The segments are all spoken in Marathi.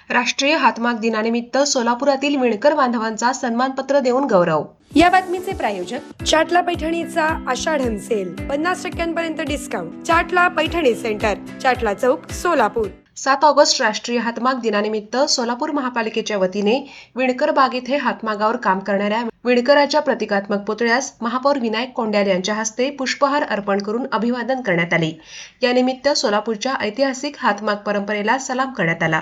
राष्ट्रीय हातमाग दिनानिमित्त सोलापुरातील विणकर बांधवांचा सन्मानपत्र देऊन गौरव। या बातमीचे प्रायोजक चाटला पैठणीचा आषाढ सेल 50% डिस्काउंट। चाटला पैठणी सेंटर, चाटला चौक, सोलापूर। 7 ऑगस्ट राष्ट्रीय हातमाग दिनानिमित्त सोलापूर महापालिकेच्या वतीने विणकर बाग येथे हातमागावर काम करणाऱ्या विणकराच्या प्रतिकात्मक पुतळ्यास महापौर विनायक कोंड्याल यांच्या हस्ते पुष्पहार अर्पण करून अभिवादन करण्यात आले। यानिमित्त सोलापूरच्या ऐतिहासिक हातमाग परंपरेला सलाम करण्यात आला।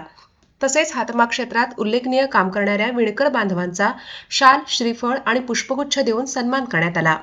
तसेच हातमाग क्षेत्रात उल्लेखनीय काम करणाऱ्या विणकर बांधवांचा शाल, श्रीफळ आणि पुष्पगुच्छ देऊन सन्मान करण्यात आला।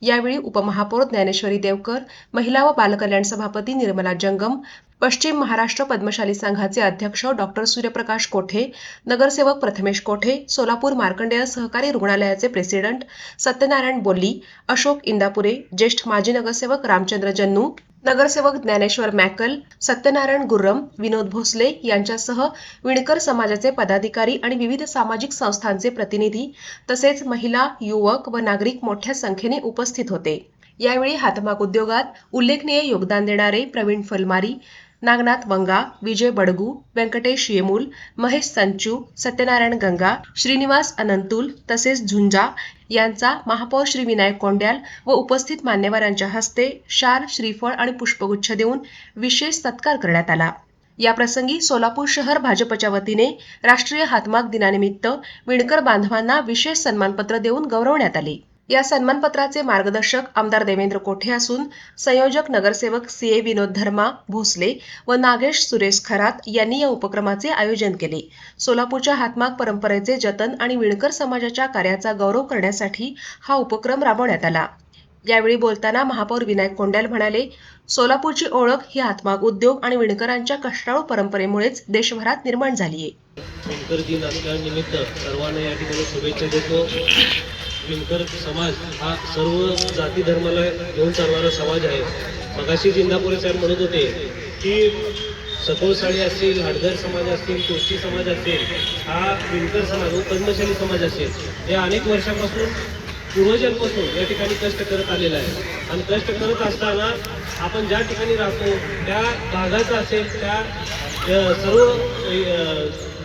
यावेळी उपमहापौर ज्ञानेश्वरी देवकर, महिला व बालकल्याण सभापती निर्मला जंगम, पश्चिम महाराष्ट्र पद्मशाली संघाचे अध्यक्ष डॉक्टर सूर्यप्रकाश कोठे, नगरसेवक प्रथमेश कोठे, सोलापूर मार्कंडेय सहकारी रुग्णालयाचे प्रेसिडेंट सत्यनारायण बोल्ली, अशोक इंदापुरे, ज्येष्ठ माजी नगरसेवक रामचंद्र जन्नू, नगरसेवक ज्ञानेश्वर मॅकल, सत्यनारायण गुर्रम, विनोद भोसले यांच्यासह विणकर समाजाचे पदाधिकारी आणि विविध सामाजिक संस्थांचे प्रतिनिधी तसेच महिला, युवक व नागरिक मोठ्या संख्येने उपस्थित होते। यावेळी हातमाग उद्योगात उल्लेखनीय योगदान देणारे प्रवीण फलमारी, नागनाथ वंगा, विजय बडगू, व्यंकटेश येमूल, महेश संचू, सत्यनारायण गंगा, श्रीनिवास अनंतुल तसेच झुंजा यांचा महापौर श्री विनायक कोंड्याल व उपस्थित मान्यवरांच्या हस्ते शाल, श्रीफळ आणि पुष्पगुच्छ देऊन विशेष सत्कार करण्यात आला। या प्रसंगी सोलापूर शहर भाजपच्या वतीने राष्ट्रीय हातमाग दिनानिमित्त विणकर बांधवांना विशेष सन्मानपत्र देऊन गौरवण्यात आले। या सन्मानपत्राचे मार्गदर्शक आमदार देवेंद्र कोठे असून संयोजक नगरसेवक सीए विनोद धर्मा भोसले व नागेश सुरेश खरात यांनी या उपक्रमाचे आयोजन केले। सोलापूरच्या हातमाग परंपरेचे जतन आणि विणकर समाजाच्या कार्याचा गौरव करण्यासाठी हा उपक्रम राबवण्यात आला। यावेळी बोलताना महापौर विनायक कोंड्याल म्हणाले, सोलापूरची ओळख ही हातमाग उद्योग आणि विणकरांच्या कष्टाळू परंपरेमुळेच देशभरात निर्माण झाली आहे। विणकर दिन असल्यानिमित्त सर्वांना या ठिकाणी शुभेच्छा देतो। विणकर समाज हा सर्व जाती धर्माला घेऊन चालणारा समाज आहे। मगाशी इंदापुरे साहेब म्हणत होते की सखोलसाळी असतील, हडदर समाज असतील, कोष्टी समाज असेल, हा विणकर समाज व पद्मशाली समाज असेल, हे अनेक वर्षापासून पूर्वजांपासून या ठिकाणी कष्ट करत आलेला आहे। आणि कष्ट करत असताना आपण ज्या ठिकाणी राहतो त्या भागाचं असेल, त्या सर्व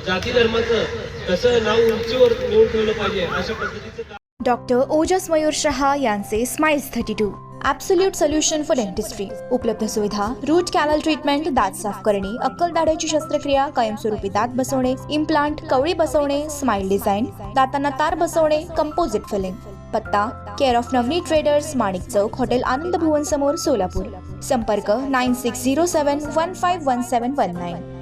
जाती धर्माचं कसं नाव उंचीवर नेऊन ठेवलं पाहिजे अशा पद्धतीचं डॉक्टर ओजस मयूर शहा यांचे smiles 32 absolute solution for dentistry. उपलब्ध सुविधा: रूट कॅनल ट्रीटमेंट, दात साफ करणे, अक्कल दाढेची शस्त्रक्रिया, कायमस्वरूपी दात बसवणे, इम्प्लांट, कवळी बसवणे, स्माइल डिझाईन, दातांना तार बसवणे, कंपोजिट फिलिंग। पत्ता: care of Navneet traders, Manik Chowk, hotel Anand Bhuvan समोर, सोलापूर। संपर्क: 9607151719।